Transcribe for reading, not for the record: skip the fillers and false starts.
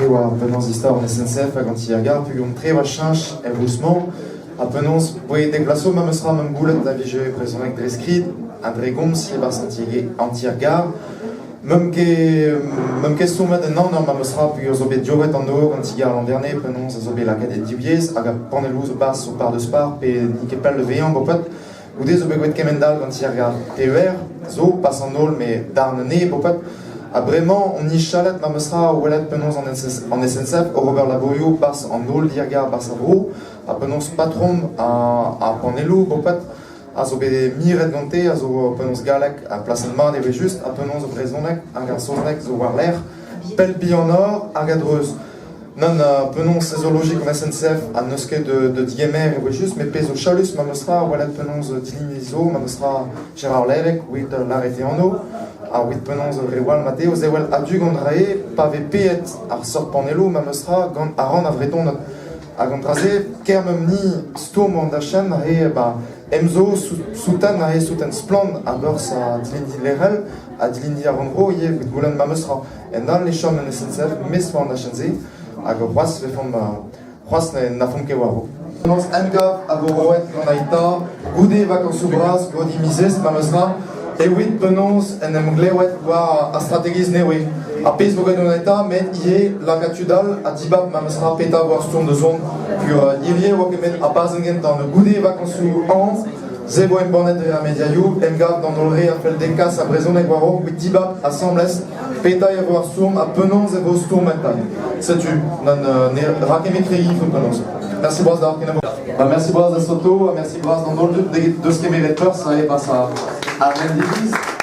trewa penons istor en SNCF a ganti a gar pugom trewa chanch e rousman a penons poe deglaso ma mesra mam goulet da vije presonek dreskrid a dregom si e bas anti a gar même que soumet de non ma mesra puis aux obé diovet en eau quand il y a l'an dernier penons aux obé la cadet dibies aga panelous bas au par de spar pe nikepel le veillant bopet ou des obé goet kemendal quand il y a TER zo passe en ol mais darnené bopet a vraiment on y chalet ma mesra ou elet penons en SNCF au Robert Laborio passe en ol dirgar passe à bro a penons patron à panelou bopet a zo bet miret gante, a zo penons galek a plasen mar eve just, a penons o brezonek, a gar soznek zo war l'air, pel bi en or, a gadreuz. Non penons sezologik en SNCF a neuske de diemer eve just, mais pez o chalus ma mesra, walet penons dilimizo, ma mesra Gérard Lelek, ouit l'arrêté en eau, a ouit penons rewal mate, o zewel adu gandrae, pave peet ar sort panelo, ma mesra, a ran a vreton a gantraze, kermem ni stom an da chen, ba, Emzo soutan a soutan spland a beurs a dilindi lerel a dilindi a rondro ie vit goulen ma mesra en dan les chom en SNCF mes fa an a chenze hag c'hoaz ve fom c'hoaz na fom ke waro. Penons engav a vo roet gant aita goude vakansou braz godi mizez ma mesra e wit penons en em glewet war a strategiz newe a pez vo gant aita men ie lakatudal a dibab ma mesra peta war stourm de zon pur irie oa kemet a bazengen dan goude vakansou an zebo en bornet de la mediaioù engav dan dolre a fel dekas a brezonek waro wit dibab a sambles peta e war stourm a penons e vo stourm entan setu nan rakemet rei fo penons. Merci braz da arkenabo. Merci braz da soto, merci braz dan dol deus kemet peur ça e bas a rendiviz.